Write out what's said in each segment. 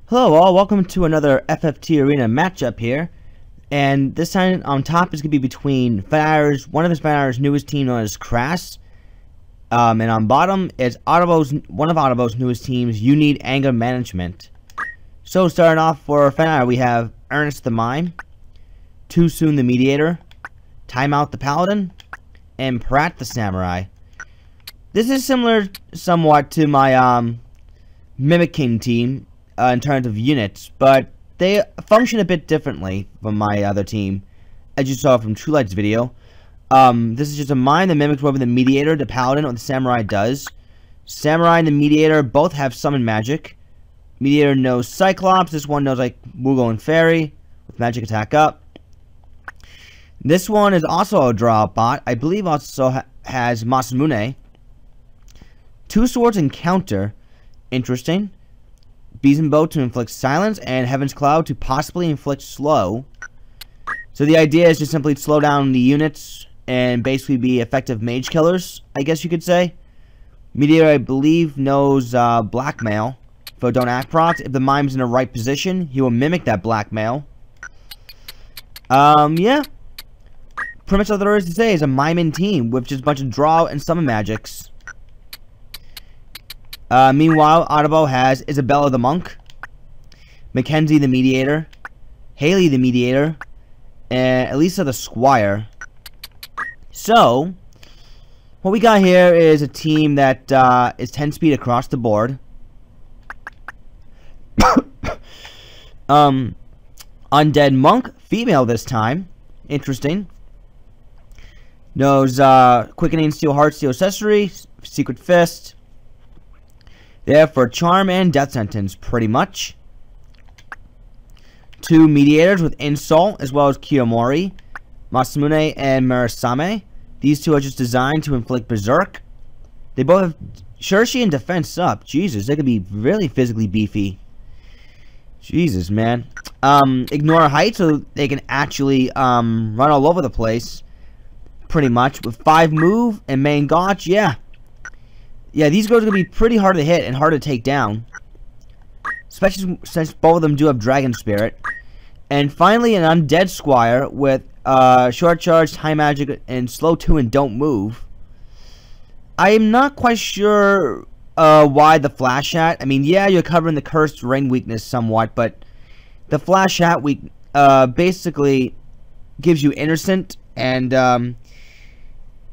Hello all, welcome to another FFT Arena matchup here. And this time on top is going to be between one of Fenire's newest team known as Crass. And on bottom is one of Otabo's newest teams, You Need Anger Management. So starting off for Fenire, we have Ernest the Mime, Too Soon the Mediator, Timeout the Paladin, and Pratt the Samurai. This is similar somewhat to my Mimic King team in terms of units, but they function a bit differently from my other team, as you saw from True Light's video. This is just a mime that mimics whatever the Mediator, the Paladin, or the Samurai does. Samurai and the Mediator both have summon magic. Mediator knows Cyclops, this one knows like Moogle and Fairy, with magic attack up. This one is also a draw bot, I believe also has Masamune. Two Swords and Counter, interesting. Beeson Bow to inflict silence, and Heaven's Cloud to possibly inflict slow. So the idea is to simply slow down the units and basically be effective mage killers, I guess you could say. Meteor, I believe, knows blackmail. For don't act procs, if the mime's in the right position, he will mimic that blackmail. Yeah. Pretty much all there is to say is a mime team with just a bunch of draw and summon magics. Meanwhile, Otabo has Isabella the Monk, Mackenzie the Mediator, Haley the Mediator, and Elisa the Squire. So, what we got here is a team that is 10 speed across the board. Undead Monk, female this time. Interesting. Knows Quickening, Steel Heart, Steel Accessory, Secret Fist. There for Charm and Death Sentence, pretty much. Two Mediators with Insult, as well as Kiyomori, Masamune, and Murasame. These two are just designed to inflict Berserk. They both have Shurishi and Defense up. Jesus, they could be really physically beefy. Jesus, man. Ignore Height, so they can actually run all over the place. Pretty much. With 5 move and main gotch, yeah. Yeah, these girls are going to be pretty hard to hit and hard to take down. Especially since both of them do have Dragon Spirit. And finally, an Undead Squire with Short Charge, High Magic, and Slow 2 and Don't Move. I am not quite sure why the Flash Hat. I mean, yeah, you're covering the Cursed Ring weakness somewhat, but the Flash Hat basically gives you Innocent, and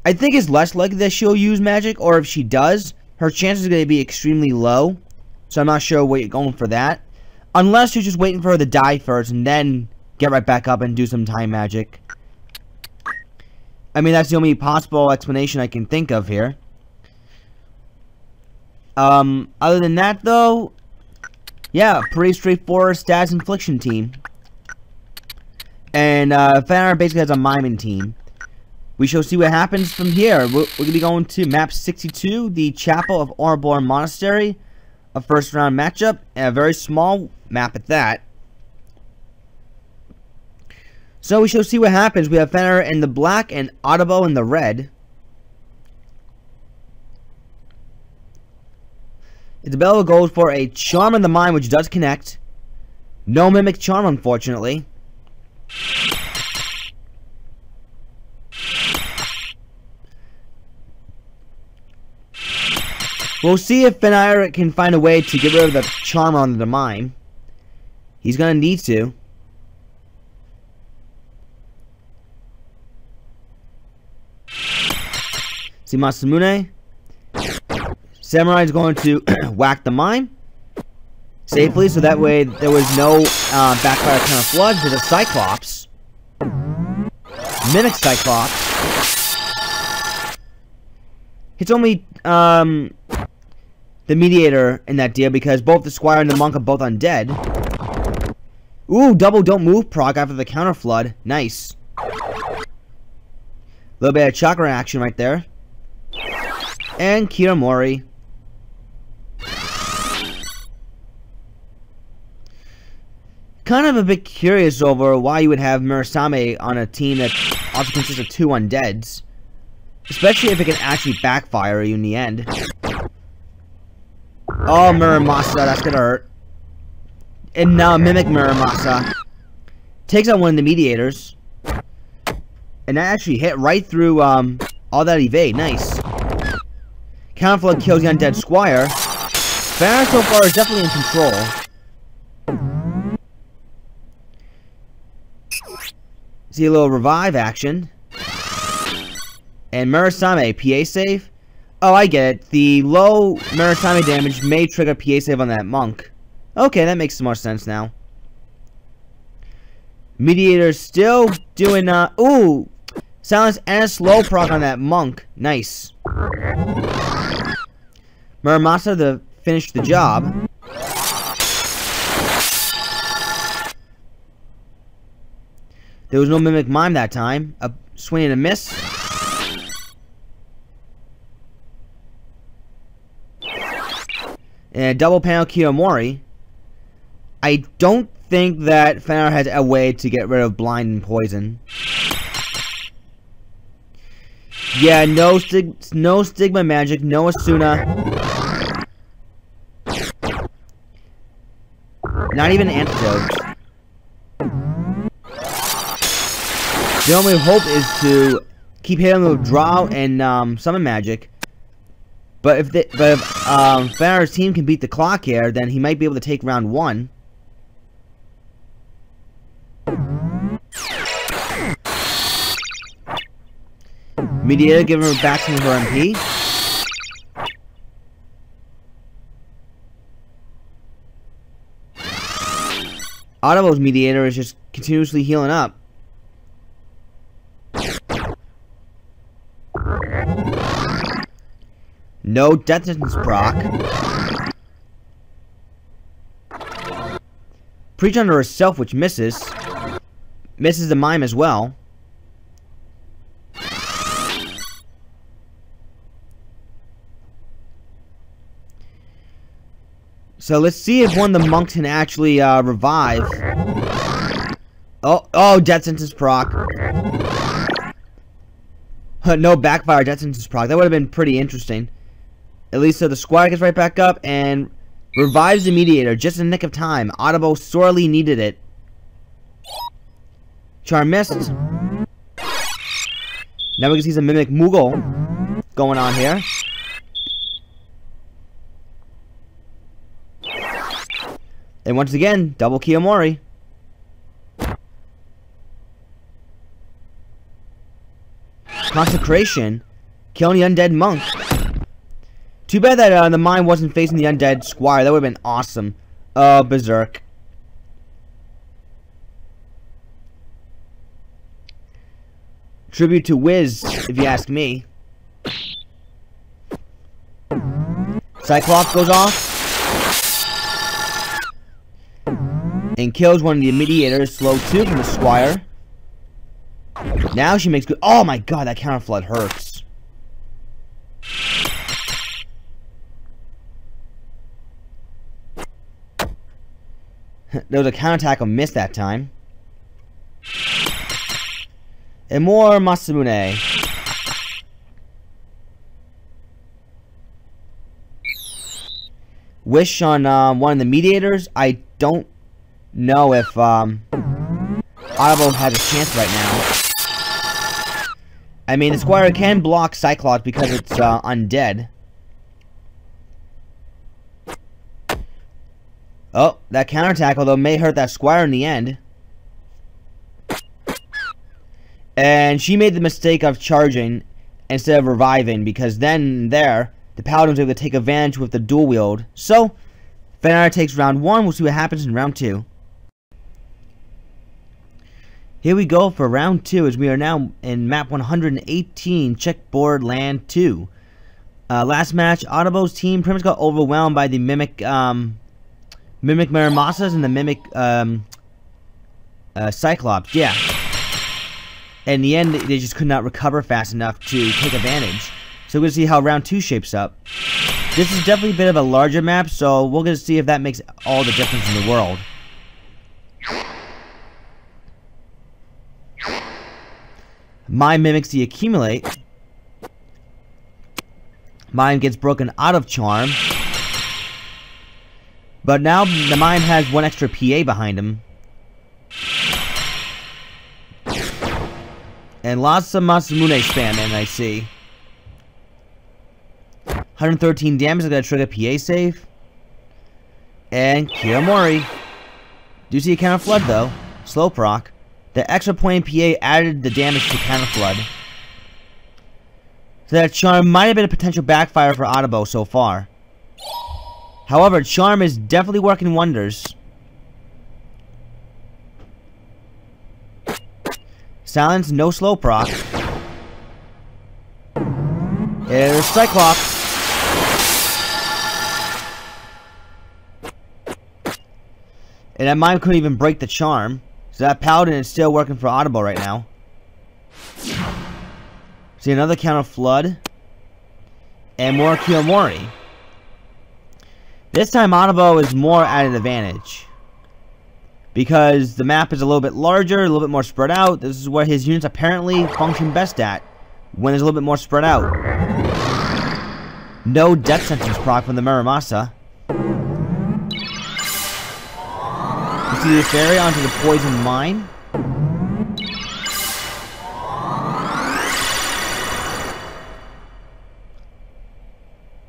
I think it's less likely that she'll use magic, or if she does, her chances are going to be extremely low. So I'm not sure what you're going for that. Unless you're just waiting for her to die first and then get right back up and do some time magic. I mean, that's the only possible explanation I can think of here. Other than that, though, yeah, pretty straightforward stats infliction team. And Fenire basically has a miming team. We shall see what happens from here. We're going to be going to map 62, the Chapel of Ouroboros Monastery. A first round matchup, and a very small map at that. So we shall see what happens. We have Fenire in the black and Otabo in the red. Isabella goes for a Charm in the Mind, which does connect. No Mimic Charm, unfortunately. We'll see if Fenire can find a way to get rid of the Charm on the Mime. He's gonna need to. See Masamune. Samurai's going to whack the Mime safely, so that way there was no backfire counter flood to the Cyclops. Mimic Cyclops. It's only the Mediator in that deal, because both the Squire and the Monk are both undead. Ooh, double Don't Move proc after the counter flood. Nice. A little bit of chakra action right there. And Kiyomori. Kind of a bit curious over why you would have Murasame on a team that also consists of 2 undeads. Especially if it can actually backfire you in the end. Oh, Muramasa, that's gonna hurt. And now Mimic Muramasa takes out one of the mediators. And that actually hit right through all that evade. Nice. Counterflood kills the undead Squire. Fenire so far is definitely in control. See a little revive action. And Murasame, PA save? Oh, I get it. The low Murasame damage may trigger PA save on that monk. Okay, that makes some more sense now. Mediator's still doing, ooh! Silence and a slow proc on that monk. Nice. Muramasa to finish the job. There was no Mimic Mime that time. A swing and a miss. And a double panel Kiyomori. I don't think that Fenire has a way to get rid of blind and poison. Yeah, no stigma magic, no Asuna. Not even an antidote. The only hope is to keep hitting with draw and summon magic. But if Fenire's team can beat the clock here, then he might be able to take round 1. Mediator giving her back some of her MP. Otabo's Mediator is just continuously healing up. No death sentence proc. Preach under herself, which misses. Misses the mime as well. So let's see if one of the monks can actually revive. Oh, death sentence proc. No backfire death sentence proc. That would have been pretty interesting. At least so the Squire gets right back up and revives the Mediator just in the nick of time. Otabo sorely needed it. Charm missed. Now we can see some Mimic Moogle going on here. And once again, double Kiyomori. Consecration. Killing the undead monk. Too bad that the mine wasn't facing the undead Squire. That would have been awesome. Berserk. Tribute to Wiz, if you ask me. Cyclops goes off. And kills one of the mediators. Slow 2 from the Squire. Now she makes good. Oh my god, that counter flood hurts. There was a counterattack of miss that time. And more Masamune. Wish on one of the mediators. I don't know if Otabo has a chance right now. I mean, the Squire can block Cyclops because it's undead. Oh, that counterattack, although may hurt that Squire in the end. And she made the mistake of charging instead of reviving, because then there, the Paladin was able to take advantage with the dual wield. So, Fenire takes round 1. We'll see what happens in round 2. Here we go for round 2, as we are now in map 118, Checkboard Land 2. Last match, Otabo's team pretty much got overwhelmed by the Mimic Muramasas and the Mimic Cyclops. Yeah. In the end, they just could not recover fast enough to take advantage. So we're going to see how round 2 shapes up. This is definitely a bit of a larger map, so we're going to see if that makes all the difference in the world. Mime mimics the accumulate. Mime gets broken out of charm. But now the mime has one extra PA behind him. And lots of Masamune spamming, I see. 113 damage is going to trigger PA save. And Kiramori. Do see a counter flood though. Slow proc. The extra point in PA added the damage to counter flood. So that charm might have been a potential backfire for Otabo so far. However, charm is definitely working wonders. Silence, no slow proc. There's Cyclops. And that mime couldn't even break the charm. So that paladin is still working for Otabo right now. See another counter flood. And more Kiyomori. This time Otabo is more at an advantage. Because the map is a little bit larger, a little bit more spread out. This is where his units apparently function best at. When there's a little bit more spread out. No death sentence proc from the Muramasa. You see the fairy onto the poison mine.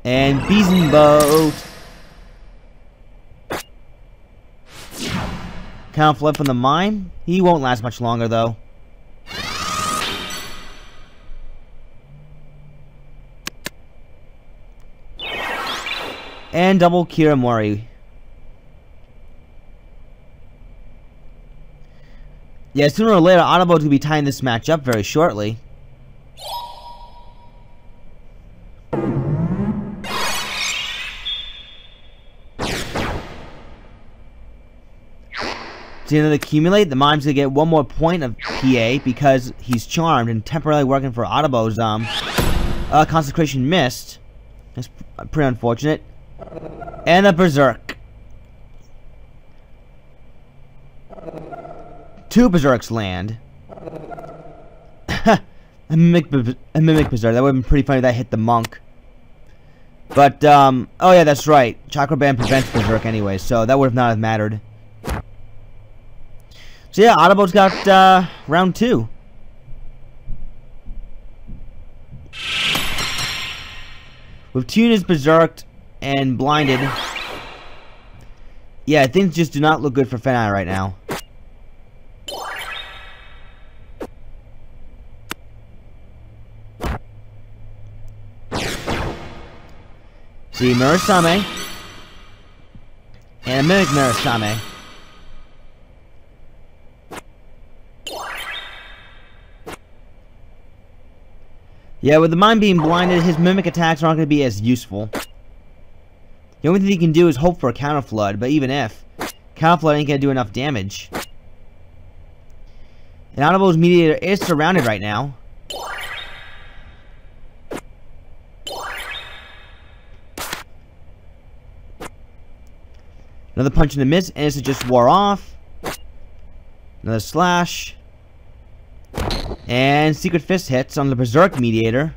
And Beeson Boat. Counter flood from the mime. He won't last much longer though. And double Kiramori. Yeah, sooner or later, Otabo is going to be tying this match up very shortly. See another accumulate. The mime's going to get one more point of PA because he's charmed and temporarily working for Otabo's consecration missed. That's pretty unfortunate. And a berserk. 2 berserks land. a mimic berserk. That would have been pretty funny if that hit the monk. But oh yeah, that's right. Chakra Band prevents berserk anyway, so that would have not have mattered. So yeah, Otabo's got round 2. With 2 units berserked and blinded. Yeah, things just do not look good for Fenire right now. See, Murasame. And a Mimic Murasame. Yeah, with the mime being blinded, his Mimic attacks aren't going to be as useful. The only thing he can do is hope for a counter flood, but even if, counter flood ain't going to do enough damage. And Otabo's mediator is surrounded right now. Another punch in the miss, and it's just wore off. Another slash. And Secret Fist hits on the Berserk Mediator.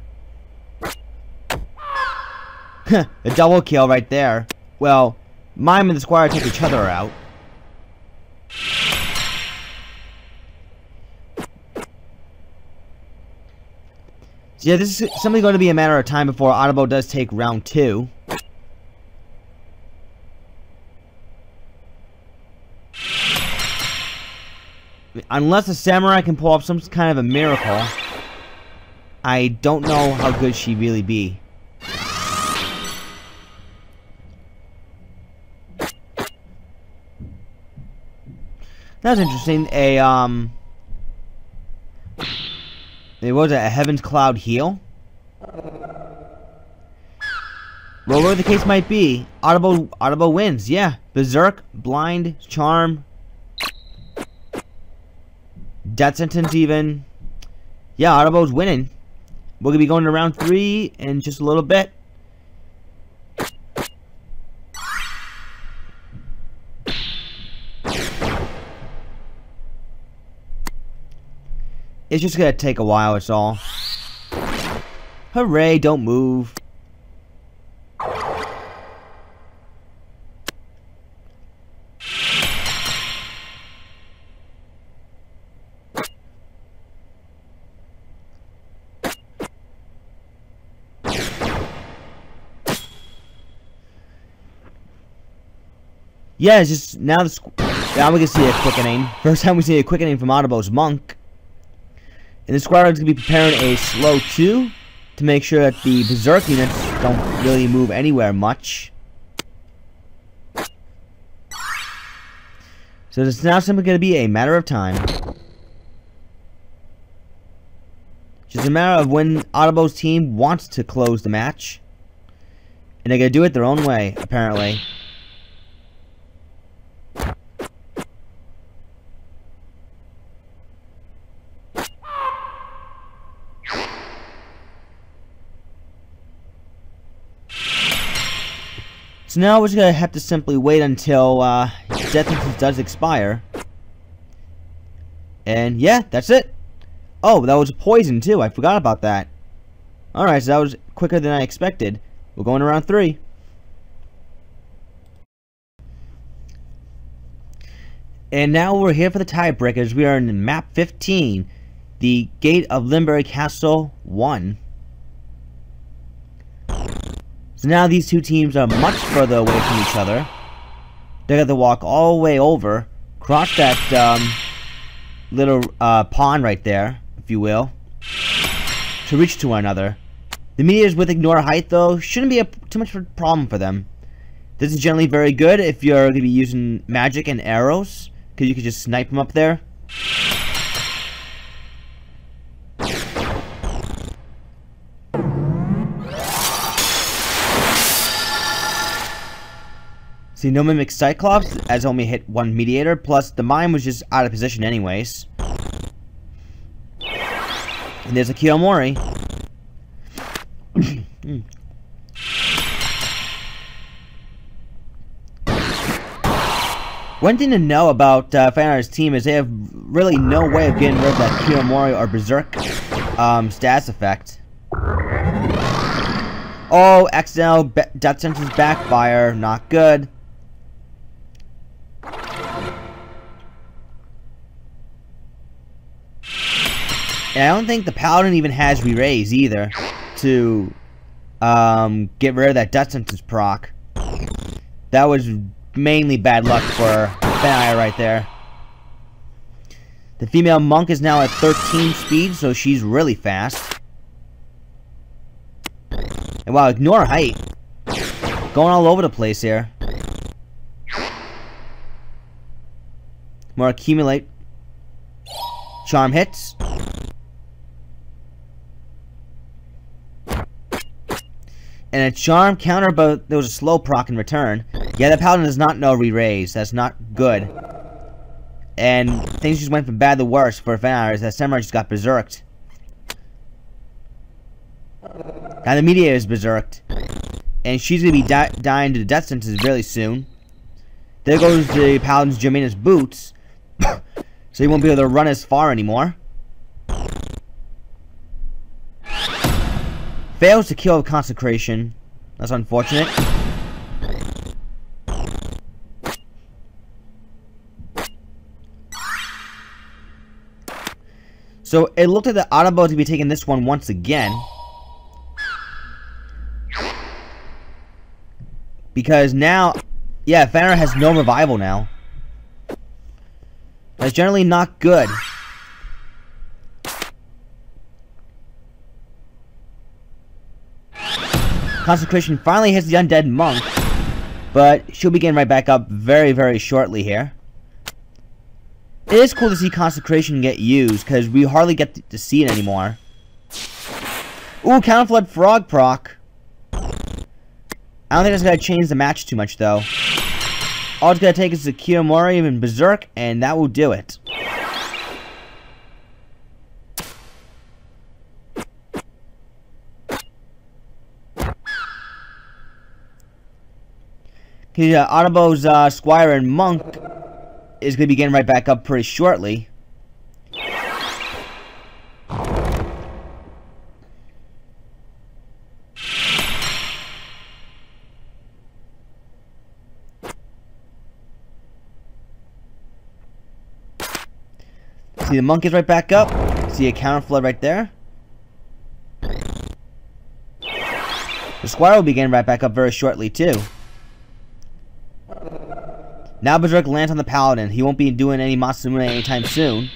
A double kill right there. Well, Mime and the Squire take each other out. So yeah, this is simply going to be a matter of time before Otabo does take round 2. Unless a samurai can pull off some kind of a miracle, I don't know how good she'd really be. That's interesting. It was a Heaven's Cloud heal. Well, whatever the case might be, Otabo wins. Yeah, Berserk, Blind, Charm, Death Sentence even. Yeah, Otabo's winning. We're going to be going to round 3 in just a little bit. It's just going to take a while, it's all. Hooray, don't move. Yeah, it's just now now we can see a quickening. First time we see a quickening from Otabo's Monk. And the squad is going to be preparing a slow 2 to make sure that the Berserk units don't really move anywhere much. So it's now simply going to be a matter of time. Just a matter of when Otabo's team wants to close the match. And they're going to do it their own way, apparently. So now we're just going to have to simply wait until death sentence does expire. And yeah, that's it. Oh, that was poison too. I forgot about that. Alright, so that was quicker than I expected. We're going to round 3. And now we're here for the tiebreakers. We are in map 15. The Gate of Limbury Castle 1. So now these two teams are much further away from each other. They have to walk all the way over, cross that little pond right there, if you will, to reach to one another. The meteors with ignore height, though, shouldn't be too much of a problem for them. This is generally very good if you're going to be using magic and arrows, because you can just snipe them up there. See, no Mimic Cyclops, as only hit one Mediator, plus the mine was just out of position anyways. And there's a Kiyomori. One thing to know about Fenire's team is they have really no way of getting rid of that Kiyomori or Berserk status effect. Oh, accidental death sentence backfire, not good. And I don't think the Paladin even has re-raise either to get rid of that death sentence proc. That was mainly bad luck for Fenire right there. The female monk is now at 13 speed, so she's really fast. And wow, ignore height. Going all over the place here. More accumulate. Charm hits. And a charm counter, but there was a slow proc in return. Yeah, the Paladin does not know re-raise. That's not good. And things just went from bad to worse for Fenire as that Samurai just got berserked. Now the Mediator is berserked. And she's going to be dying to the death sentence really soon. There goes the Paladin's Germanus boots. So he won't be able to run as far anymore. Fails to kill Consecration. That's unfortunate. So it looked like the Otabo to be taking this one once again. Because now, yeah, Fenire has no revival now. That's generally not good. Consecration finally hits the undead monk, but she'll be getting right back up very, very shortly here. It is cool to see Consecration get used, because we hardly get to see it anymore. Ooh, Counterflood Frog proc. I don't think that's going to change the match too much, though. All it's going to take is the Kiyomori and Berserk, and that will do it. Otabo's Squire and Monk is going to be getting right back up pretty shortly. See, the Monk is right back up. See a Counterflood right there. The Squire will be getting right back up very shortly, too. Now Berserk lands on the Paladin. He won't be doing any Masamune anytime soon.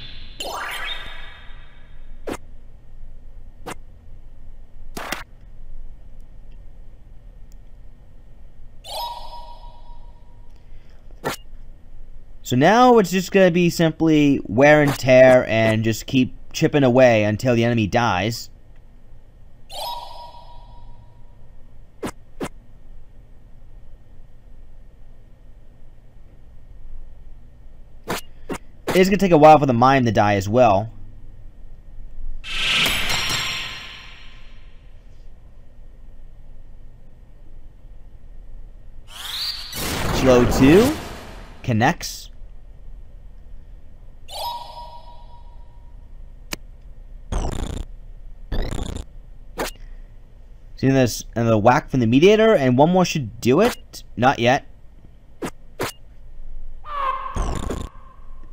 So now it's just going to be simply wear and tear and just keep chipping away until the enemy dies. It's going to take a while for the mime to die as well. Slow 2. Connects. See this, and the whack from the mediator, and one more should do it. Not yet.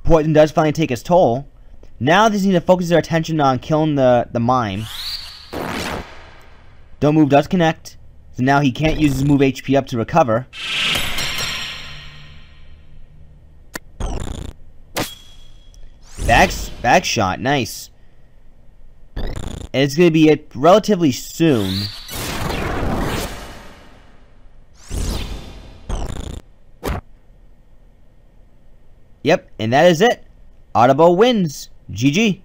Poison does finally take its toll. Now they just need to focus their attention on killing the mime. Don't move does connect. So now he can't use his move HP up to recover. Back shot, nice. And it's going to be it relatively soon. Yep, and that is it. Otabo wins. GG.